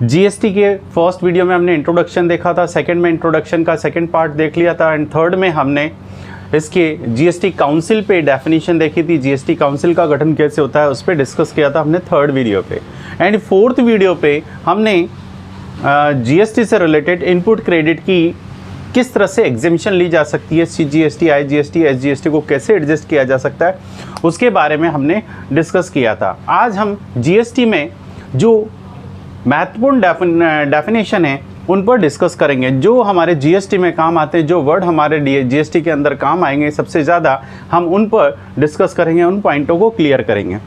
GST के first video में हमने इंट्रोडक्शन देखा था, सेकंड में इंट्रोडक्शन का सेकंड पार्ट देख लिया था, एंड थर्ड में हमने इसके जीएसटी काउंसिल पे डेफिनेशन देखी थी, जीएसटी काउंसिल का गठन कैसे होता है उस पर डिस्कस किया था हमने थर्ड वीडियो पे। एंड फोर्थ वीडियो पे हमने जीएसटी से रिलेटेड इनपुट क्रेडिट की किस तरह से एग्जेम्पशन ली जा सकती है, सीजीएसटी, आईजीएसटी, एसजीएसटी को कैसे एडजस्ट किया जा सकता है उसके बारे में हमने डिस्कस किया था। आज हम जीएसटी में जो महत्वपूर्ण डेफिनेशन है उन पर डिस्कस करेंगे, जो हमारे जीएसटी में काम आते हैं, जो वर्ड हमारे जीएसटी के अंदर काम आएंगे सबसे ज़्यादा हम उन पर डिस्कस करेंगे, उन पॉइंटों को क्लियर करेंगे।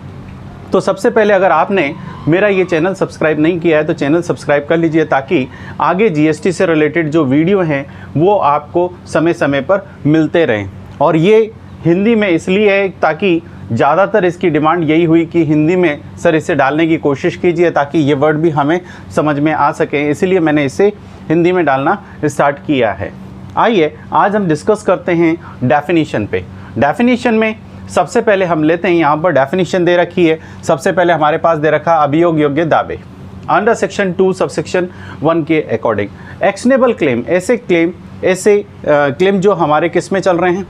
तो सबसे पहले अगर आपने मेरा ये चैनल सब्सक्राइब नहीं किया है तो चैनल सब्सक्राइब कर लीजिए, ताकि आगे जीएसटी से रिलेटेड जो वीडियो हैं वो आपको समय समय पर मिलते रहें। और ये हिंदी में इसलिए है ताकि ज़्यादातर इसकी डिमांड यही हुई कि हिंदी में सर इसे डालने की कोशिश कीजिए ताकि ये वर्ड भी हमें समझ में आ सके, इसलिए मैंने इसे हिंदी में डालना स्टार्ट किया है। आइए आज हम डिस्कस करते हैं डेफिनेशन पे। डेफिनेशन में सबसे पहले हम लेते हैं, यहाँ पर डेफिनेशन दे रखी है। सबसे पहले हमारे पास दे रखा अभियोग योग्य दावे अंडर सेक्शन 2 सबसेक्शन 1 के अकॉर्डिंग। एक्शनेबल क्लेम, ऐसे क्लेम जो हमारे किस में चल रहे हैं,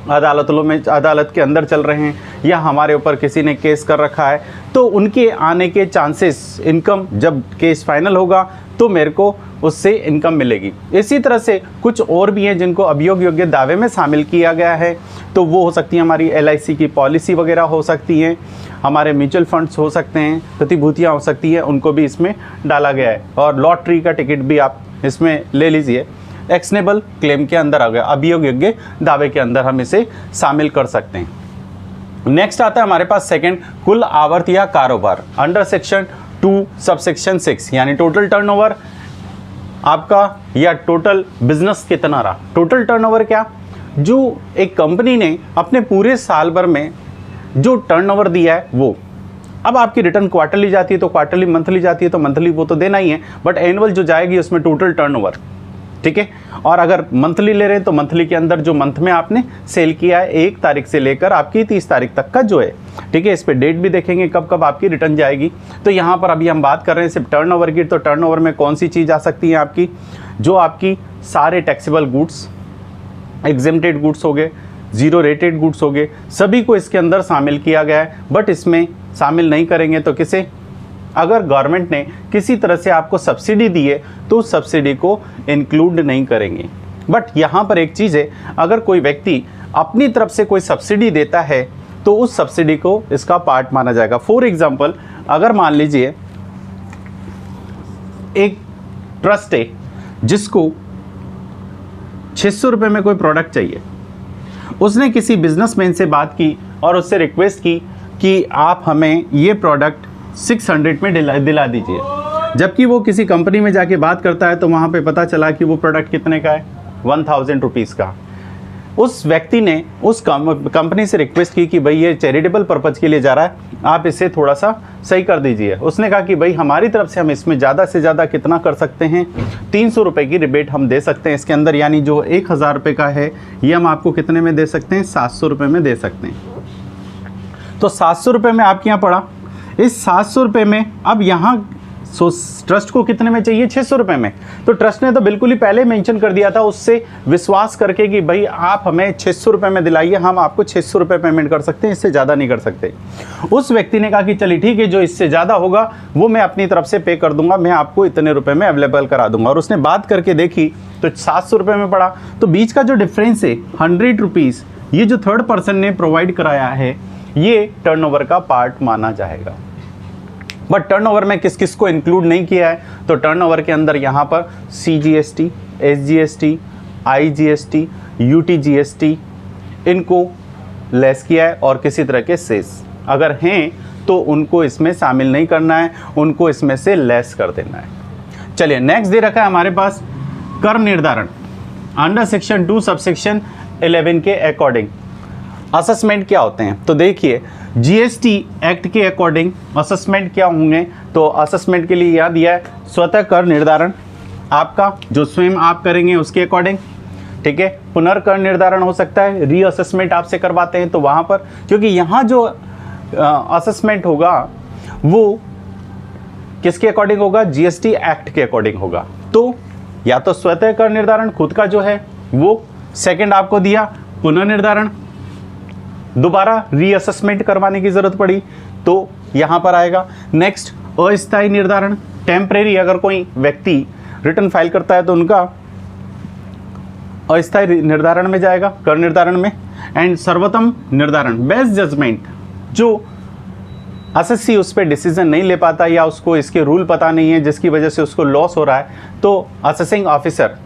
अदालतों में, अदालत के अंदर चल रहे हैं या हमारे ऊपर किसी ने केस कर रखा है, तो उनके आने के चांसेस, इनकम जब केस फाइनल होगा तो मेरे को उससे इनकम मिलेगी। इसी तरह से कुछ और भी हैं जिनको अभियोग योग्य दावे में शामिल किया गया है, तो वो हो सकती है हमारी एलआईसी की पॉलिसी वगैरह हो सकती हैं, हमारे म्यूचुअल फंड्स हो सकते हैं, प्रतिभूतियाँ हो सकती हैं, उनको भी इसमें डाला गया है। और लॉटरी का टिकट भी आप इसमें ले लीजिए, एक्शनेबल क्लेम के अंदर आ गया, अभियोग योग्य दावे के अंदर हम इसे शामिल कर सकते हैं। नेक्स्ट आता है हमारे पास सेकंड, कुल आवर्त या कारोबार अंडर सेक्शन 2 सबसेक्शन 6, यानी टोटल टर्नओवर आपका या टोटल बिजनेस कितना रहा। टोटल टर्नओवर क्या, जो एक कंपनी ने अपने पूरे साल भर में जो टर्नओवर दिया है वो। अब आपकी रिटर्न क्वार्टरली जाती है तो क्वार्टरली, मंथली जाती है तो मंथली, वो तो देना ही है, बट एनुअल जो जाएगी उसमें टोटल टर्नओवर, ठीक है। और अगर मंथली ले रहे हैं तो मंथली के अंदर जो मंथ में आपने सेल किया है 1 तारीख से लेकर आपकी 30 तारीख तक का जो है, ठीक है। इस पे डेट भी देखेंगे कब कब आपकी रिटर्न जाएगी। तो यहाँ पर अभी हम बात कर रहे हैं सिर्फ टर्नओवर की, तो टर्नओवर में कौन सी चीज़ आ सकती है आपकी, जो आपकी सारे टैक्सेबल गुड्स, एग्जेम्प्टेड गुड्स हो गए, जीरो रेटेड गुड्स हो गए, सभी को इसके अंदर शामिल किया गया है। बट इसमें शामिल नहीं करेंगे तो किसे, अगर गवर्नमेंट ने किसी तरह से आपको सब्सिडी दी है तो उस सब्सिडी को इंक्लूड नहीं करेंगे। बट यहाँ पर एक चीज़ है, अगर कोई व्यक्ति अपनी तरफ से कोई सब्सिडी देता है तो उस सब्सिडी को इसका पार्ट माना जाएगा। फॉर एग्जांपल, अगर मान लीजिए एक ट्रस्ट है जिसको 600 रुपये में कोई प्रोडक्ट चाहिए, उसने किसी बिजनेसमैन से बात की और उससे रिक्वेस्ट की कि आप हमें ये प्रोडक्ट 600 में दिला दीजिए, जबकि वो किसी कंपनी में जाके बात करता है तो वहाँ पे पता चला कि वो प्रोडक्ट कितने का है, 1000 रुपीज़ का। उस व्यक्ति ने उस कंपनी से रिक्वेस्ट की कि भाई ये चैरिटेबल पर्पज़ के लिए जा रहा है, आप इसे थोड़ा सा सही कर दीजिए। उसने कहा कि भाई हमारी तरफ से हम इसमें ज़्यादा से ज़्यादा कितना कर सकते हैं, 300 रुपये की रिबेट हम दे सकते हैं इसके अंदर, यानी जो 1000 रुपये का है ये हम आपको कितने में दे सकते हैं, 700 रुपये में दे सकते हैं। तो 700 रुपये में आपके यहाँ पड़ा, इस 700 रुपये में अब यहाँ ट्रस्ट को कितने में चाहिए, 600 रुपये में। तो ट्रस्ट ने तो बिल्कुल ही पहले मेंशन कर दिया था, उससे विश्वास करके कि भाई आप हमें 600 रुपये में दिलाइए, हम आपको 600 रुपये पेमेंट कर सकते हैं, इससे ज़्यादा नहीं कर सकते। उस व्यक्ति ने कहा कि चलिए ठीक है, जो इससे ज़्यादा होगा वो मैं अपनी तरफ से पे कर दूंगा, मैं आपको इतने रुपये में अवेलेबल करा दूंगा। और उसने बात करके देखी तो 700 रुपये में पड़ा। तो बीच का जो डिफरेंस है 100 रुपीज़, ये जो थर्ड पर्सन ने प्रोवाइड कराया है ये टर्नओवर का पार्ट माना जाएगा। बट टर्नओवर में किस किस को इंक्लूड नहीं किया है, तो टर्नओवर के अंदर यहाँ पर सीजीएसटी, एसजीएसटी, आईजीएसटी, यूटीजीएसटी, इनको लेस किया है, और किसी तरह के सेस अगर हैं तो उनको इसमें शामिल नहीं करना है, उनको इसमें से लेस कर देना है। चलिए नेक्स्ट दे रखा है हमारे पास कर निर्धारण अंडर सेक्शन 2 सबसेक्शन 11 के अकॉर्डिंग। असेसमेंट क्या होते हैं, तो देखिए जीएसटी एक्ट के अकॉर्डिंग असेसमेंट क्या होंगे, तो असेसमेंट के लिए याद दिया है स्वतः कर निर्धारण आपका जो स्वयं आप करेंगे उसके अकॉर्डिंग, ठीक है। पुनर्कर निर्धारण हो सकता है, रीअसेसमेंट आपसे करवाते हैं तो वहाँ पर, क्योंकि यहाँ जो असेसमेंट होगा वो किसके अकॉर्डिंग होगा? जीएसटी एक्ट के अकॉर्डिंग होगा। तो या तो स्वतः कर निर्धारण खुद का जो है वो, सेकंड आपको दिया पुनर्निर्धारण, दोबारा रीअसेसमेंट करवाने की जरूरत पड़ी तो यहां पर आएगा। नेक्स्ट अस्थायी निर्धारण, टेम्परेरी, अगर कोई व्यक्ति रिटर्न फाइल करता है तो उनका अस्थायी निर्धारण में जाएगा, कर निर्धारण में। एंड सर्वोत्तम निर्धारण, बेस्ट जजमेंट, जो एसएससी उस पर डिसीजन नहीं ले पाता या उसको इसके रूल पता नहीं है जिसकी वजह से उसको लॉस हो रहा है, तो असेसिंग ऑफिसर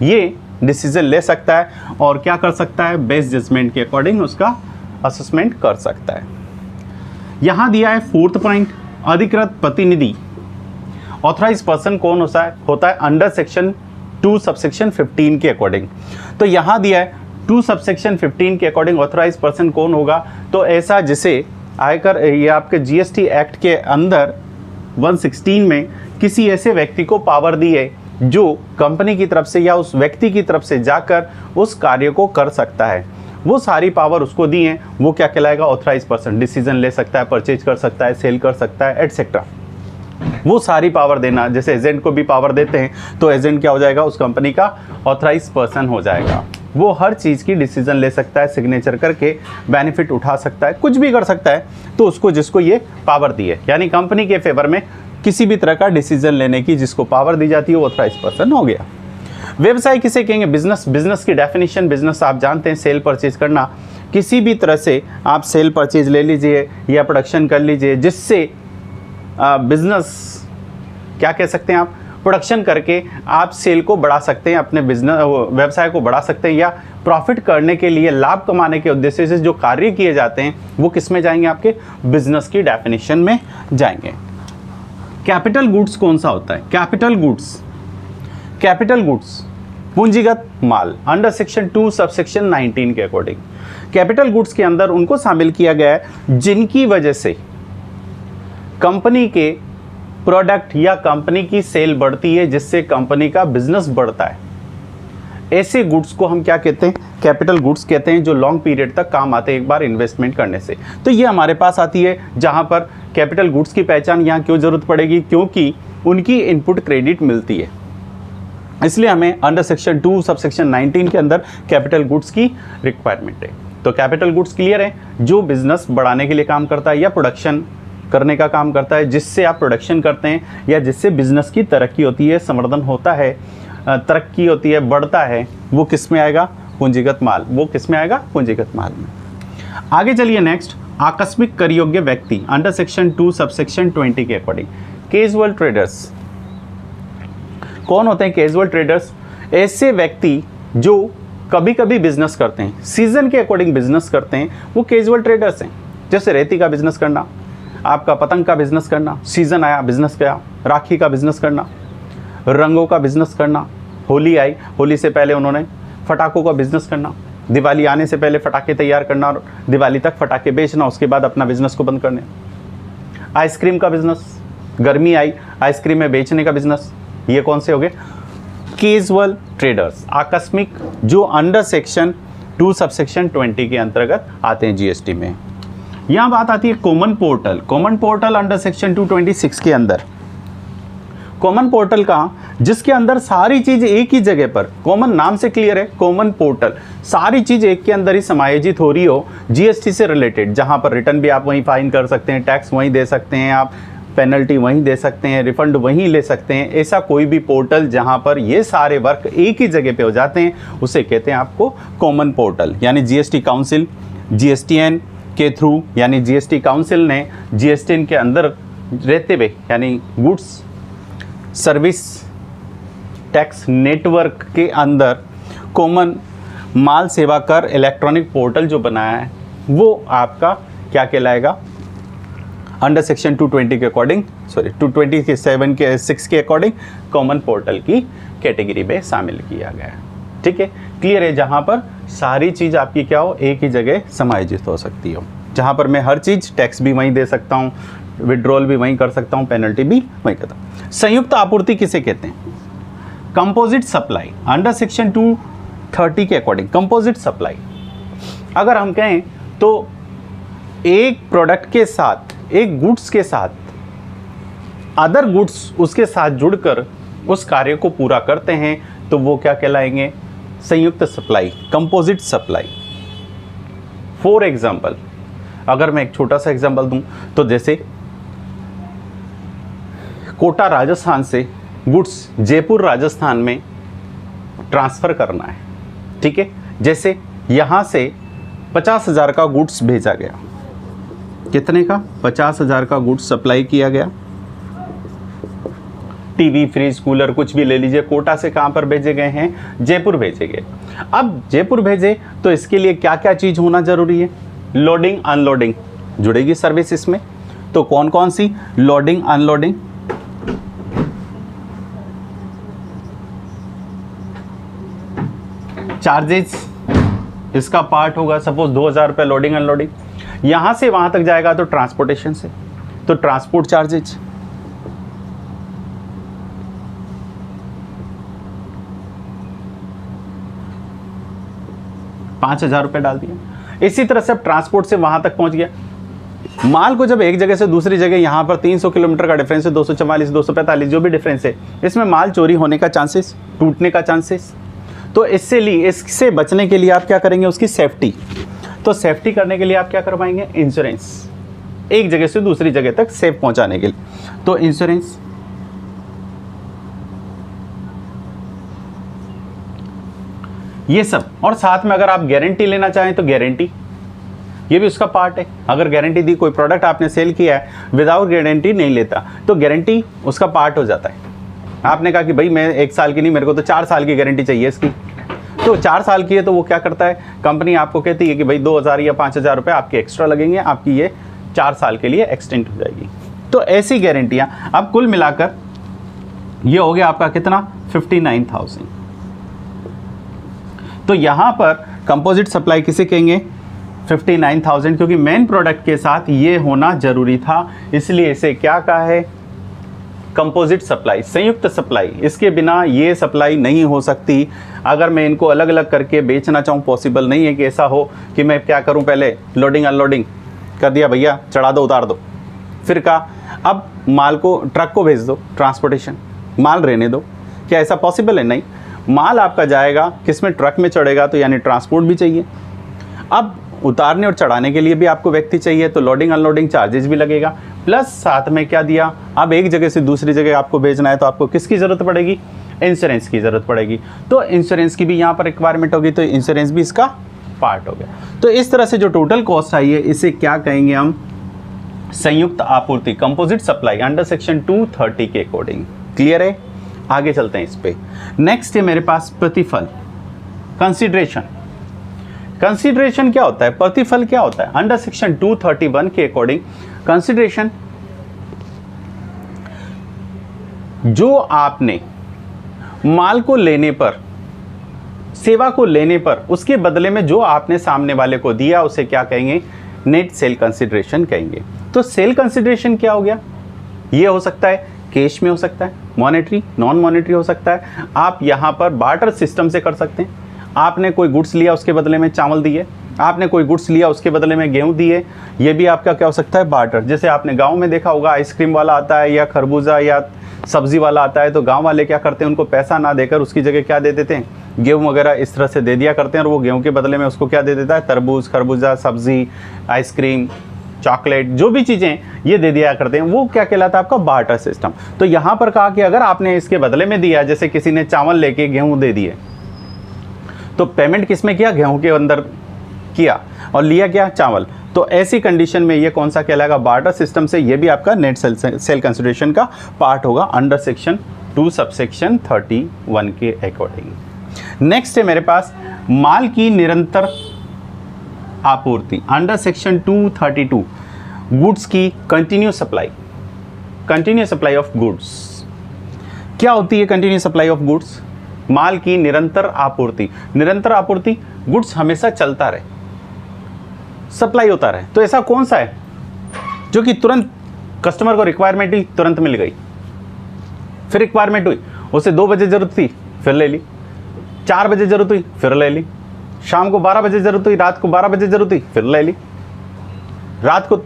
ये डिसीजन ले सकता है और क्या कर सकता है? बेस्ट जजमेंट के अकॉर्डिंग उसका असेसमेंट कर सकता है। यहां दिया है फोर्थ पॉइंट, अधिकृत प्रतिनिधि, ऑथराइज पर्सन कौन होता है? अंडर सेक्शन 2 सबसेक्शन 15 के अकॉर्डिंग। तो यहां दिया है 2 सबसेक्शन 15 के अकॉर्डिंग ऑथराइज पर्सन कौन होगा? तो ऐसा जिसे आयकर, ये आपके जीएसटी एक्ट के अंदर 116 में किसी ऐसे व्यक्ति को पावर दी है जो कंपनी की तरफ से या उस व्यक्ति की तरफ से जाकर उस कार्य को कर सकता है, वो सारी पावर उसको दी है, वो क्या कहलाएगा? Authorise person. डिसीजन ले सकता है, परचेज कर सकता है, सेल कर सकता है, एटसेट्रा। वो सारी पावर देना, जैसे एजेंट को भी पावर देते हैं तो एजेंट क्या हो जाएगा? उस कंपनी का ऑथराइज पर्सन हो जाएगा। वो हर चीज़ की डिसीजन ले सकता है, सिग्नेचर करके बेनिफिट उठा सकता है, कुछ भी कर सकता है, तो उसको जिसको ये पावर दी है, यानी कंपनी के फेवर में किसी भी तरह का डिसीजन लेने की जिसको पावर दी जाती है वो ऑथराइज पर्सन हो गया। व्यवसाय किसे कहेंगे? बिजनेस। बिजनेस की डेफिनेशन, बिजनेस आप जानते हैं सेल परचेज करना, किसी भी तरह से आप सेल परचेज ले लीजिए या प्रोडक्शन कर लीजिए जिससे बिजनेस, क्या कह सकते हैं आप, प्रोडक्शन करके आप सेल को बढ़ा सकते हैं, अपने बिजनेस व्यवसाय को बढ़ा सकते हैं, या प्रॉफिट करने के लिए, लाभ कमाने के उद्देश्य से जो कार्य किए जाते हैं वो किस में जाएंगे? आपके बिजनेस की डेफिनेशन में जाएंगे। कैपिटल गुड्स कौन सा होता है? कैपिटल गुड्स, कैपिटल गुड्स पूंजीगत माल, अंडर सेक्शन 2 सबसेक्शन 19 के अकॉर्डिंग। कैपिटल गुड्स के अंदर उनको शामिल किया गया है जिनकी वजह से कंपनी के प्रोडक्ट या कंपनी की सेल बढ़ती है, जिससे कंपनी का बिजनेस बढ़ता है। ऐसे गुड्स को हम क्या कहते हैं? कैपिटल गुड्स कहते हैं, जो लॉन्ग पीरियड तक काम आते हैं एक बार इन्वेस्टमेंट करने से। तो ये हमारे पास आती है, जहां पर कैपिटल गुड्स की पहचान यहाँ क्यों जरूरत पड़ेगी? क्योंकि उनकी इनपुट क्रेडिट मिलती है, इसलिए हमें अंडर सेक्शन 2 सबसेक्शन 19 के अंदर कैपिटल गुड्स की रिक्वायरमेंट है। तो कैपिटल गुड्स क्लियर है, जो बिजनेस बढ़ाने के लिए काम करता है या प्रोडक्शन करने का काम करता है, जिससे आप प्रोडक्शन करते हैं या जिससे बिजनेस की तरक्की होती है, संवर्धन होता है, तरक्की होती है, बढ़ता है, वो किस में आएगा? पूंजीगत माल। वो किस में आएगा? पूंजीगत माल में। आगे चलिए नेक्स्ट, आकस्मिक कर योग्य व्यक्ति, अंडर सेक्शन 2 सबसेक्शन 20 के अकॉर्डिंग। कैजुअल ट्रेडर्स कौन होते हैं? कैजुअल ट्रेडर्स ऐसे व्यक्ति जो कभी कभी बिजनेस करते हैं, सीजन के अकॉर्डिंग बिजनेस करते हैं, वो कैजुअल ट्रेडर्स हैं। जैसे रेती का बिजनेस करना, आपका पतंग का बिजनेस करना, सीजन आया बिजनेस किया, राखी का बिजनेस करना, रंगों का बिजनेस करना, होली आई, होली से पहले उन्होंने फटाकों का बिजनेस करना, दिवाली आने से पहले फटाके तैयार करना और दिवाली तक फटाके बेचना, उसके बाद अपना बिजनेस को बंद करने। आइसक्रीम का बिजनेस, गर्मी आई, आइसक्रीम में बेचने का बिजनेस, ये कौन से हो गए? कैजुअल ट्रेडर्स, आकस्मिक, जो अंडर सेक्शन 2 सबसेक्शन 20 के अंतर्गत आते हैं जीएसटी में। यहां बात आती है common portal. Common portal under section 226 के अंदर, कॉमन पोर्टल का, जिसके अंदर सारी चीज एक ही जगह पर, कॉमन नाम से क्लियर है, कॉमन पोर्टल, सारी चीज एक के अंदर ही समायोजित हो रही हो जीएसटी से रिलेटेड, जहां पर रिटर्न भी आप वहीं फाइन कर सकते हैं, टैक्स वहीं दे सकते हैं, आप पेनल्टी वहीं दे सकते हैं, रिफंड वहीं ले सकते हैं। ऐसा कोई भी पोर्टल जहां पर ये सारे वर्क एक ही जगह पे हो जाते हैं, उसे कहते हैं आपको कॉमन पोर्टल। यानी जीएसटी काउंसिल, जीएसटीएन के थ्रू, यानी जीएसटी काउंसिल ने जीएसटीएन के अंदर रहते हुए, यानी गुड्स सर्विस टैक्स नेटवर्क के अंदर कॉमन माल सेवा कर इलेक्ट्रॉनिक पोर्टल जो बनाया है, वो आपका क्या कहलाएगा? अंडर सेक्शन 220 के अकॉर्डिंग, सॉरी 227 के 6 के अकॉर्डिंग कॉमन पोर्टल की कैटेगरी में शामिल किया गया है। ठीक है, क्लियर है, जहां पर सारी चीज़ आपकी क्या हो, एक ही जगह समायोजित हो सकती हो, जहां पर मैं हर चीज़, टैक्स भी वहीं दे सकता हूं, विड्रॉल भी वहीं कर सकता हूं, पेनल्टी भी वहीं करता हूं। संयुक्त आपूर्ति किसे कहते हैं? कंपोजिट सप्लाई, अंडर सेक्शन 230 के अकॉर्डिंग कंपोजिट सप्लाई। अगर हम कहें तो एक प्रोडक्ट के साथ, एक गुड्स के साथ अदर गुड्स उसके साथ जुड़कर उस कार्य को पूरा करते हैं तो वो क्या कहलाएंगे, संयुक्त supply, composite supply. For example, अगर मैं एक छोटा सा एग्जाम्पल दूं तो जैसे कोटा राजस्थान से गुड्स जयपुर राजस्थान में ट्रांसफ़र करना है, ठीक है। जैसे यहाँ से 50,000 का गुड्स भेजा गया, कितने का, 50,000 का गुड्स सप्लाई किया गया, टीवी, फ्रिज, कूलर कुछ भी ले लीजिए। कोटा से कहाँ पर भेजे गए हैं, जयपुर भेजे गए। अब जयपुर भेजे तो इसके लिए क्या क्या चीज़ होना ज़रूरी है, लोडिंग अनलोडिंग जुड़ेगी सर्विस इसमें। तो कौन कौन सी, लोडिंग अनलोडिंग, चार्जेस इसका पार्ट होगा। सपोज 2,000 रुपये लोडिंग अनलोडिंग, यहाँ से वहाँ तक जाएगा तो ट्रांसपोर्टेशन से, तो ट्रांसपोर्ट चार्जेज, 5,000 रुपये डाल दिया। इसी तरह से अब ट्रांसपोर्ट से वहाँ तक पहुँच गया। माल को जब एक जगह से दूसरी जगह, यहाँ पर 300 किलोमीटर का डिफरेंस है, 244, 245 जो भी डिफरेंस है, इसमें माल चोरी होने का चांसेस, टूटने का चांसेस। तो इससे बचने के लिए आप क्या करेंगे, उसकी सेफ्टी। तो सेफ्टी करने के लिए आप क्या करवाएंगे, इंश्योरेंस, एक जगह से दूसरी जगह तक सेफ पहुँचाने के लिए। तो इंश्योरेंस, ये सब। और साथ में अगर आप गारंटी लेना चाहें तो गारंटी, ये भी उसका पार्ट है। अगर गारंटी दी, कोई प्रोडक्ट आपने सेल किया है विदाउट गारंटी नहीं लेता, तो गारंटी उसका पार्ट हो जाता है। आपने कहा कि भाई मैं 1 साल की नहीं, मेरे को तो 4 साल की गारंटी चाहिए इसकी, तो 4 साल की है, तो वो क्या करता है, कंपनी आपको कहती है कि भाई 2,000 या 5,000 रुपये आपके एक्स्ट्रा लगेंगे, आपकी ये 4 साल के लिए एक्सटेंड हो जाएगी। तो ऐसी गारंटियाँ अब कुल मिलाकर ये हो गया आपका कितना, 59,000। तो यहाँ पर कंपोजिट सप्लाई किसे कहेंगे, 59,000, क्योंकि मेन प्रोडक्ट के साथ ये होना जरूरी था, इसलिए इसे क्या कहा है, कंपोजिट सप्लाई, संयुक्त सप्लाई। इसके बिना ये सप्लाई नहीं हो सकती। अगर मैं इनको अलग अलग करके बेचना चाहूँ, पॉसिबल नहीं है कि ऐसा हो कि मैं क्या करूँ, पहले लोडिंग अनलोडिंग कर दिया, भैया चढ़ा दो उतार दो, फिर कहा अब माल को ट्रक को भेज दो, ट्रांसपोर्टेशन, माल रहने दो। क्या ऐसा पॉसिबल है, नहीं। माल आपका जाएगा किस में, ट्रक में चढ़ेगा, तो यानी ट्रांसपोर्ट भी चाहिए। अब उतारने और चढ़ाने के लिए भी आपको व्यक्ति चाहिए, तो लोडिंग अनलोडिंग चार्जेस भी लगेगा। प्लस साथ में क्या दिया, अब एक जगह से दूसरी जगह आपको भेजना है, तो आपको किसकी ज़रूरत पड़ेगी, इंश्योरेंस की ज़रूरत पड़ेगी। तो इंश्योरेंस की भी यहाँ पर रिक्वायरमेंट होगी, तो इंश्योरेंस भी इसका पार्ट हो गया। तो इस तरह से जो टोटल कॉस्ट आई है, इसे क्या कहेंगे हम, संयुक्त आपूर्ति, कंपोजिट सप्लाई अंडर सेक्शन 230 के अकॉर्डिंग। क्लियर है, आगे चलते हैं इस पे। नेक्स्ट है मेरे पास प्रतिफल, कंसिडरेशन। कंसिडरेशन क्या होता है, प्रतिफल क्या होता है, अंडर सेक्शन 231 के अकॉर्डिंग कंसिडरेशन, जो आपने माल को लेने पर, सेवा को लेने पर, उसके बदले में जो आपने सामने वाले को दिया, उसे क्या कहेंगे, नेट सेल कंसिडरेशन कहेंगे। तो सेल कंसिडरेशन क्या हो गया, ये हो सकता है कैश में, हो सकता है मॉनेटरी, नॉन मॉनेटरी हो सकता है। आप यहाँ पर बार्टर सिस्टम से कर सकते हैं। आपने कोई गुड्स लिया, उसके बदले में चावल दिए, आपने कोई गुड्स लिया, उसके बदले में गेहूं दिए, ये भी आपका क्या हो सकता है, बार्टर। जैसे आपने गांव में देखा होगा, आइसक्रीम वाला आता है या खरबूजा या सब्जी वाला आता है, तो गांव वाले क्या करते हैं, उनको पैसा ना देकर उसकी जगह क्या दे देते हैं, गेहूं वगैरह इस तरह से दे दिया करते हैं, और वो गेहूं के बदले में उसको क्या दे देता है, तरबूज, खरबूजा, सब्जी, आइसक्रीम, चॉकलेट, जो भी चीज़ें ये दे दिया करते हैं, वो क्या कहलाता है, आपका बार्टर सिस्टम। तो यहाँ पर कहा कि अगर आपने इसके बदले में दिया, जैसे किसी ने चावल लेके गेहूं दे दिए, तो पेमेंट किस में किया, गेहूं के अंदर किया, और लिया क्या, चावल। तो ऐसी कंडीशन में ये कौन सा कहलाएगा, बार्टर सिस्टम से, ये भी आपका नेट सेल कंसिडरेशन का पार्ट होगा अंडर सेक्शन 2 सबसेक्शन 31 के अकॉर्डिंग। नेक्स्ट है मेरे पास माल की निरंतर आपूर्ति, अंडर सेक्शन 232 गुड्स की continuous supply, continuous supply of goods. क्या होती है कंटिन्यूस सप्लाई ऑफ गुड्स, माल की निरंतर आपूर्ति। निरंतर आपूर्ति, गुड्स हमेशा चलता रहे, सप्लाई होता रहे। तो ऐसा कौन सा है जो कि तुरंत कस्टमर को रिक्वायरमेंट हुई, तुरंत मिल गई, फिर रिक्वायरमेंट हुई, उसे 2 बजे जरूरत थी, फिर ले ली, 4 बजे जरूरत हुई, फिर ले ली, शाम को 12 बजे जरूरत हुई, रात को 12 बजे जरूरत हुई, फिर ले ली, रात को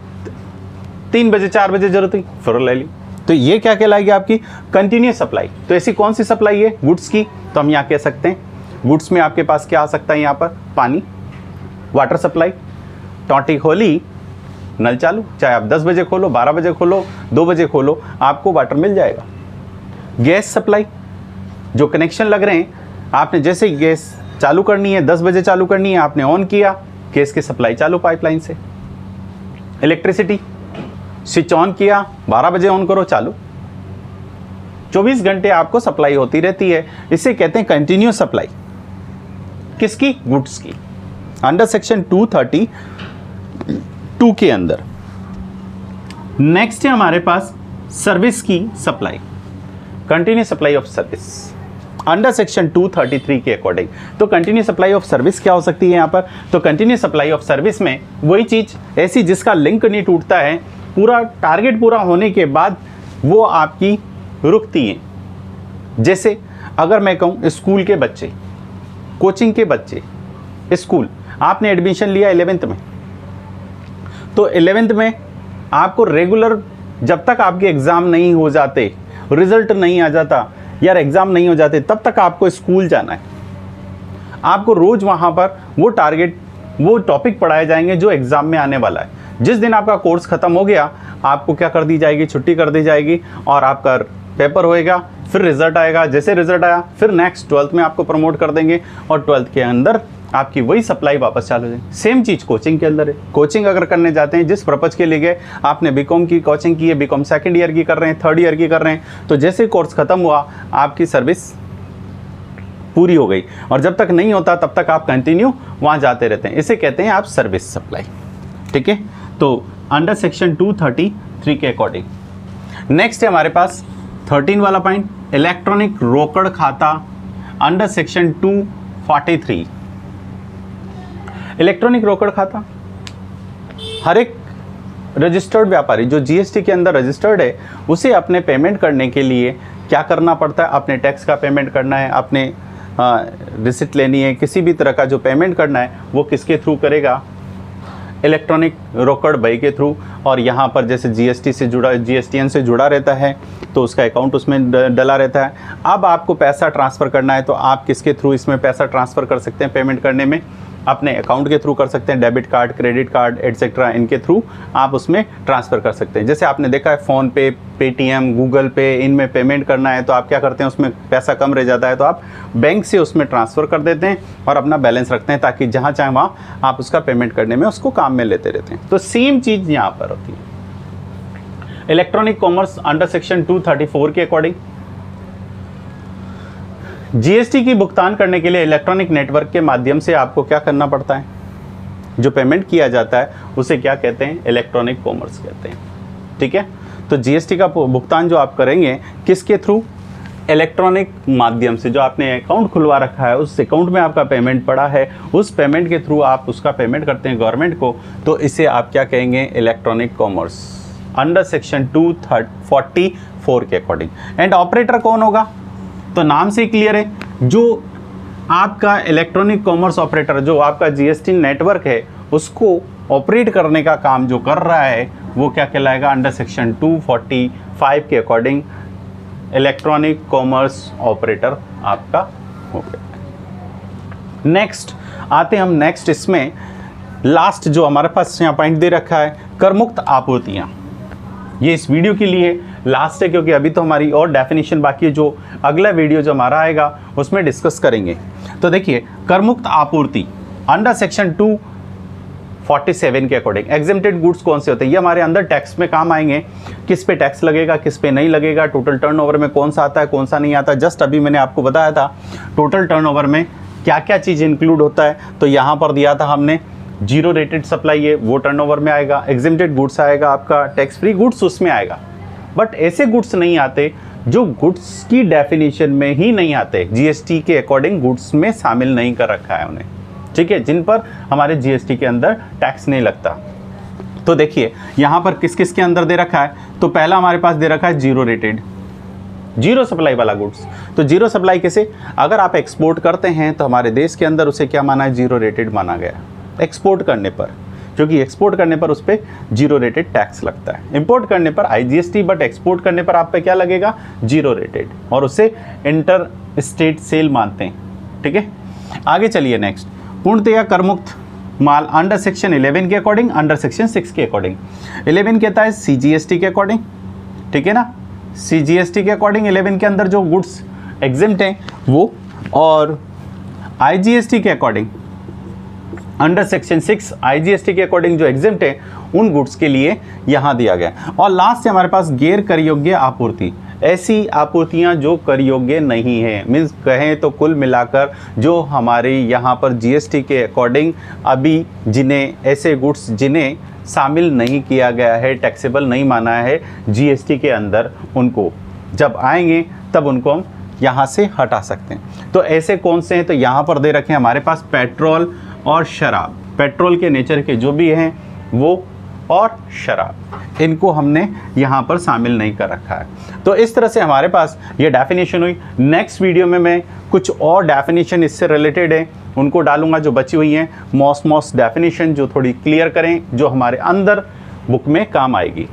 3 बजे 4 बजे जरूरत हुई, फिर ले ली। तो ये क्या कहलाएगी आपकी कंटिन्यूस सप्लाई। तो ऐसी कौन सी सप्लाई है गुड्स की, तो हम यहाँ कह सकते हैं गुड्स में आपके पास क्या आ सकता है, यहाँ पर पानी, वाटर सप्लाई, टोटी खोली नल चालू, चाहे आप 10 बजे खोलो, 12 बजे खोलो, 2 बजे खोलो, आपको वाटर मिल जाएगा। गैस सप्लाई, जो कनेक्शन लग रहे हैं, आपने जैसे ही गैस चालू करनी है, 10 बजे चालू करनी है, आपने ऑन किया, गैस की सप्लाई चालू पाइपलाइन से। इलेक्ट्रिसिटी, स्विच ऑन किया, 12 बजे ऑन करो, चालू, 24 घंटे आपको सप्लाई होती रहती है। इसे कहते हैं कंटिन्यूस सप्लाई। किसकी? गुड्स की, अंडर सेक्शन 232 के अंदर। नेक्स्ट है हमारे पास सर्विस की supply, continuous supply of service under section 233 के अकॉर्डिंग। तो कंटिन्यूस सप्लाई ऑफ सर्विस क्या हो सकती है यहाँ पर? तो कंटिन्यूस सप्लाई ऑफ सर्विस में वही चीज ऐसी जिसका लिंक नहीं टूटता है, पूरा टारगेट पूरा होने के बाद वो आपकी रुकती है। जैसे अगर मैं कहूँ स्कूल के बच्चे, कोचिंग के बच्चे, स्कूल, आपने एडमिशन लिया 11th में, तो 11th में आपको रेगुलर जब तक आपके एग्ज़ाम नहीं हो जाते, रिजल्ट नहीं आ जाता, यार एग्ज़ाम नहीं हो जाते, तब तक आपको स्कूल जाना है। आपको रोज़ वहाँ पर वो टारगेट, वो टॉपिक पढ़ाए जाएंगे जो एग्ज़ाम में आने वाला है। जिस दिन आपका कोर्स ख़त्म हो गया, आपको क्या कर दी जाएगी? छुट्टी कर दी जाएगी और आपका पेपर होएगा, फिर रिजल्ट आएगा। जैसे रिजल्ट आया, फिर नेक्स्ट 12th में आपको प्रमोट कर देंगे और 12th के अंदर आपकी वही सप्लाई वापस चालू हो जाएगी। सेम चीज़ कोचिंग के अंदर है। कोचिंग अगर करने जाते हैं, जिस पर्पज़ के लिए गए, आपने बीकॉम की कोचिंग की है, बीकॉम सेकेंड ईयर की कर रहे हैं, थर्ड ईयर की कर रहे हैं, तो जैसे कोर्स खत्म हुआ, आपकी सर्विस पूरी हो गई और जब तक नहीं होता तब तक आप कंटिन्यू वहाँ जाते रहते हैं। इसे कहते हैं आप सर्विस सप्लाई। ठीक है, तो अंडर सेक्शन 233 के अकॉर्डिंग। नेक्स्ट है हमारे पास 13 वाला पॉइंट, इलेक्ट्रॉनिक रोकड़ खाता अंडर सेक्शन 243। इलेक्ट्रॉनिक रोकड़ खाता, हर एक रजिस्टर्ड व्यापारी जो जीएसटी के अंदर रजिस्टर्ड है, उसे अपने पेमेंट करने के लिए क्या करना पड़ता है? अपने टैक्स का पेमेंट करना है, अपने रिसिप्ट लेनी है, किसी भी तरह का जो पेमेंट करना है वो किसके थ्रू करेगा? इलेक्ट्रॉनिक रोकड़ बही के थ्रू। और यहाँ पर जैसे जीएसटी से जुड़ा, जीएसटीएन से जुड़ा रहता है, तो उसका अकाउंट उसमें डला रहता है। अब आपको पैसा ट्रांसफ़र करना है, तो आप किसके थ्रू इसमें पैसा ट्रांसफ़र कर सकते हैं? पेमेंट करने में अपने अकाउंट के थ्रू कर सकते हैं, debit card, credit card etcetera, इनके थ्रू आप उसमें ट्रांसफ़र कर सकते हैं। जैसे आपने देखा है फ़ोन पे, पेटीएम, गूगल पे, इनमें पेमेंट करना है तो आप क्या करते हैं, उसमें पैसा कम रह जाता है तो आप बैंक से उसमें ट्रांसफ़र कर देते हैं और अपना बैलेंस रखते हैं, ताकि जहाँ चाहे वहाँ आप उसका पेमेंट करने में उसको काम में लेते रहते हैं। तो सेम चीज़ यहाँ पर होती है। इलेक्ट्रॉनिक कॉमर्स अंडर सेक्शन 234 के अकॉर्डिंग, जीएसटी की भुगतान करने के लिए इलेक्ट्रॉनिक नेटवर्क के माध्यम से आपको क्या करना पड़ता है? जो पेमेंट किया जाता है उसे क्या कहते हैं? इलेक्ट्रॉनिक कॉमर्स कहते हैं। ठीक है, तो जीएसटी का भुगतान जो आप करेंगे किसके थ्रू? इलेक्ट्रॉनिक माध्यम से। जो आपने अकाउंट खुलवा रखा है, उस अकाउंट में आपका पेमेंट पड़ा है, उस पेमेंट के थ्रू आप उसका पेमेंट करते हैं गवर्नमेंट को, तो इसे आप क्या कहेंगे? इलेक्ट्रॉनिक कॉमर्स अंडर सेक्शन 244 के अकॉर्डिंग। एंड ऑपरेटर कौन होगा? तो नाम से ही क्लियर है, जो आपका इलेक्ट्रॉनिक कॉमर्स ऑपरेटर, जो आपका जीएसटी नेटवर्क है, उसको ऑपरेट करने का काम जो कर रहा है वो क्या कहलाएगा? अंडर सेक्शन 245 के अकॉर्डिंग इलेक्ट्रॉनिक कॉमर्स ऑपरेटर आपका हो गया। नेक्स्ट आते हम नेक्स्ट, इसमें लास्ट जो हमारे पास यहाँ पॉइंट दे रखा है, करमुक्त आपूर्तियाँ। ये इस वीडियो के लिए लास्ट है, क्योंकि अभी तो हमारी और डेफिनेशन बाकी है, जो अगला वीडियो जो हमारा आएगा उसमें डिस्कस करेंगे। तो देखिए, करमुक्त आपूर्ति अंडर सेक्शन 247 के अकॉर्डिंग एग्जेम्प्टेड गुड्स कौन से होते हैं? ये हमारे अंदर टैक्स में काम आएंगे। किस पे टैक्स लगेगा, किस पे नहीं लगेगा, टोटल टर्नओवर में कौन सा आता है, कौन सा नहीं आता। जस्ट अभी मैंने आपको बताया था टोटल टर्नओवर में क्या क्या चीज़ इंक्लूड होता है, तो यहाँ पर दिया था हमने जीरो रेटेड सप्लाई है, वो टर्नओवर में आएगा। एग्जेम्प्टेड गुड्स आएगा आपका, टैक्स फ्री गुड्स उसमें आएगा। बट ऐसे गुड्स नहीं आते जो गुड्स की डेफिनेशन में ही नहीं आते, जीएसटी के अकॉर्डिंग गुड्स में शामिल नहीं कर रखा है उन्हें। ठीक है, जिन पर हमारे जीएसटी के अंदर टैक्स नहीं लगता। तो देखिए यहाँ पर किस किस के अंदर दे रखा है। तो पहला हमारे पास दे रखा है जीरो रेटेड, जीरो सप्लाई वाला गुड्स। तो जीरो सप्लाई कैसे? अगर आप एक्सपोर्ट करते हैं तो हमारे देश के अंदर उसे क्या माना है? जीरो रेटेड माना गया एक्सपोर्ट करने पर। जो कि एक्सपोर्ट करने पर उस पर 0 रेटेड टैक्स लगता है। इंपोर्ट करने पर IGST, बट एक्सपोर्ट करने पर आप पे क्या लगेगा, 0 रेटेड, और उसे इंटर स्टेट सेल मानते हैं। ठीक है, आगे चलिए नेक्स्ट, पूर्णतया कर मुक्त माल अंडर सेक्शन 11 के अकॉर्डिंग, अंडर सेक्शन 6 के अकॉर्डिंग। 11 कहता है CGST के अकॉर्डिंग, ठीक है ना, CGST के अकॉर्डिंग 11 के अंदर जो गुड्स एग्जिम्ट हैं वो, और IGST के अकॉर्डिंग अंडर सेक्शन 6 IGST के अकॉर्डिंग जो एग्जिम्ट है उन गुड्स के लिए यहाँ दिया गया। और लास्ट है हमारे पास गैर कर योग्य आपूर्ति, ऐसी आपूर्तियाँ जो कर योग्य नहीं है, मीन्स कहें तो कुल मिलाकर जो हमारे यहाँ पर GST के अकॉर्डिंग अभी जिन्हें ऐसे गुड्स जिन्हें शामिल नहीं किया गया है, टैक्सेबल नहीं माना है GST के अंदर, उनको जब आएंगे तब उनको हम यहाँ से हटा सकते हैं। तो ऐसे कौन से हैं, तो यहाँ पर दे रखे हैं हमारे पास पेट्रोल और शराब, पेट्रोल के नेचर के जो भी हैं वो, और शराब, इनको हमने यहाँ पर शामिल नहीं कर रखा है। तो इस तरह से हमारे पास ये डेफिनेशन हुई। नेक्स्ट वीडियो में मैं कुछ और डेफिनेशन इससे रिलेटेड है उनको डालूंगा जो बची हुई हैं, मोस्ट डेफिनेशन जो थोड़ी क्लियर करें, जो हमारे अंदर बुक में काम आएगी।